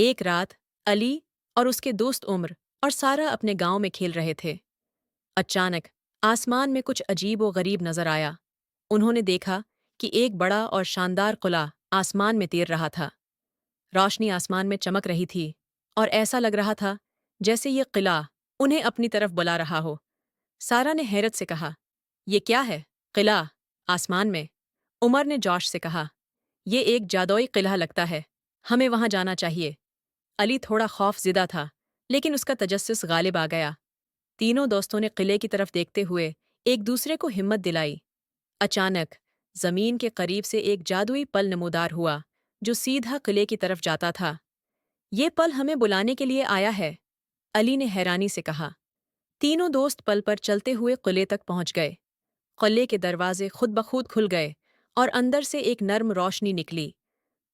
ایک رات علی اور اس کے دوست عمر اور سارا اپنے گاؤں میں کھیل رہے تھے۔ اچانک آسمان میں کچھ عجیب و غریب نظر آیا۔ انہوں نے دیکھا کہ ایک بڑا اور شاندار قلعہ آسمان میں تیر رہا تھا۔ روشنی آسمان میں چمک رہی تھی اور ایسا لگ رہا تھا جیسے یہ قلعہ انہیں اپنی طرف بلا رہا ہو۔ سارا نے حیرت سے کہا، یہ کیا ہے؟ قلعہ آسمان میں؟ عمر نے جوش سے کہا، یہ ایک جادوئی قلعہ لگتا ہے، ہمیں وہاں جانا چاہیے۔ علی تھوڑا خوف زدہ تھا لیکن اس کا تجسس غالب آ گیا۔ تینوں دوستوں نے قلعے کی طرف دیکھتے ہوئے ایک دوسرے کو ہمت دلائی۔ اچانک زمین کے قریب سے ایک جادوئی پل نمودار ہوا جو سیدھا قلعے کی طرف جاتا تھا۔ یہ پل ہمیں بلانے کے لیے آیا ہے، علی نے حیرانی سے کہا۔ تینوں دوست پل پر چلتے ہوئے قلعے تک پہنچ گئے۔ قلعے کے دروازے خود بخود کھل گئے اور اندر سے ایک نرم روشنی نکلی۔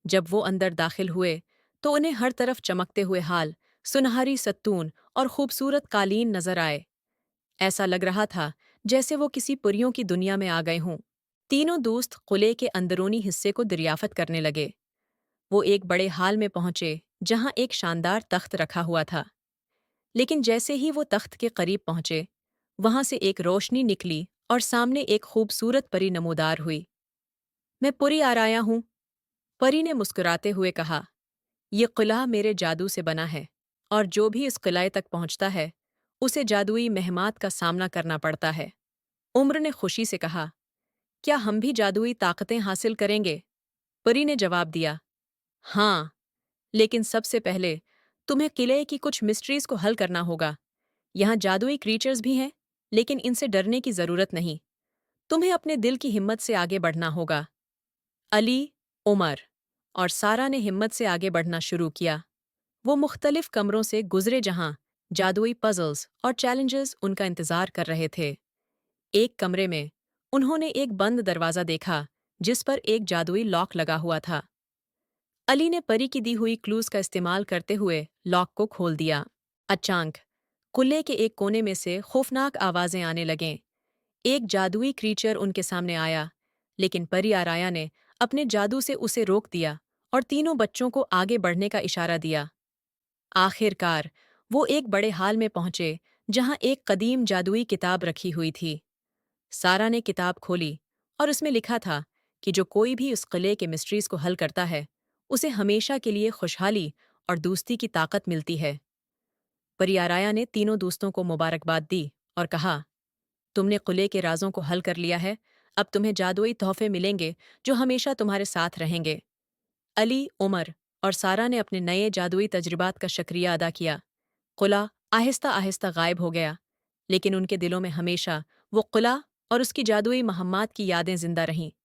جب وہ اندر داخل ہوئے تو انہیں ہر طرف چمکتے ہوئے ہال، سنہری ستون اور خوبصورت قالین نظر آئے۔ ایسا لگ رہا تھا جیسے وہ کسی پریوں کی دنیا میں آ گئے ہوں۔ تینوں دوست قلعے کے اندرونی حصے کو دریافت کرنے لگے۔ وہ ایک بڑے ہال میں پہنچے جہاں ایک شاندار تخت رکھا ہوا تھا۔ لیکن جیسے ہی وہ تخت کے قریب پہنچے، وہاں سے ایک روشنی نکلی اور سامنے ایک خوبصورت پری نمودار ہوئی۔ میں پری آرایا ہوں، پری نے مسکراتے ہوئے کہا۔ یہ قلعہ میرے جادو سے بنا ہے اور جو بھی اس قلعے تک پہنچتا ہے اسے جادوئی مہمات کا سامنا کرنا پڑتا ہے۔ عمر نے خوشی سے کہا، کیا ہم بھی جادوئی طاقتیں حاصل کریں گے؟ پری نے جواب دیا، ہاں، لیکن سب سے پہلے تمہیں قلعے کی کچھ مسٹریز کو حل کرنا ہوگا۔ یہاں جادوئی کریچرز بھی ہیں لیکن ان سے ڈرنے کی ضرورت نہیں۔ تمہیں اپنے دل کی ہمت سے آگے بڑھنا ہوگا۔ علی، عمر اور سارا نے ہمت سے آگے بڑھنا شروع کیا۔ وہ مختلف کمروں سے گزرے جہاں جادوئی پزلز اور چیلنجز ان کا انتظار کر رہے تھے۔ ایک کمرے میں انہوں نے ایک بند دروازہ دیکھا جس پر ایک جادوئی لاک لگا ہوا تھا۔ علی نے پری کی دی ہوئی کلوز کا استعمال کرتے ہوئے لاک کو کھول دیا۔ اچانک قلعے کے ایک کونے میں سے خوفناک آوازیں آنے لگیں۔ ایک جادوئی کریچر ان کے سامنے آیا، لیکن پری آرایا نے اپنے جادو سے اسے روک دیا اور تینوں بچوں کو آگے بڑھنے کا اشارہ دیا۔ آخر کار وہ ایک بڑے ہال میں پہنچے جہاں ایک قدیم جادوئی کتاب رکھی ہوئی تھی۔ سارا نے کتاب کھولی اور اس میں لکھا تھا کہ جو کوئی بھی اس قلعے کے مسٹریز کو حل کرتا ہے اسے ہمیشہ کے لیے خوشحالی اور دوستی کی طاقت ملتی ہے۔ پری آرایا نے تینوں دوستوں کو مبارکباد دی اور کہا، تم نے قلعے کے رازوں کو حل کر لیا ہے، اب تمہیں جادوئی تحفے ملیں گے جو ہمیشہ تمہارے ساتھ رہیں گے۔ علی، عمر اور سارا نے اپنے نئے جادوئی تجربات کا شکریہ ادا کیا۔ قلعہ آہستہ آہستہ غائب ہو گیا، لیکن ان کے دلوں میں ہمیشہ وہ قلعہ اور اس کی جادوئی مہمات کی یادیں زندہ رہیں۔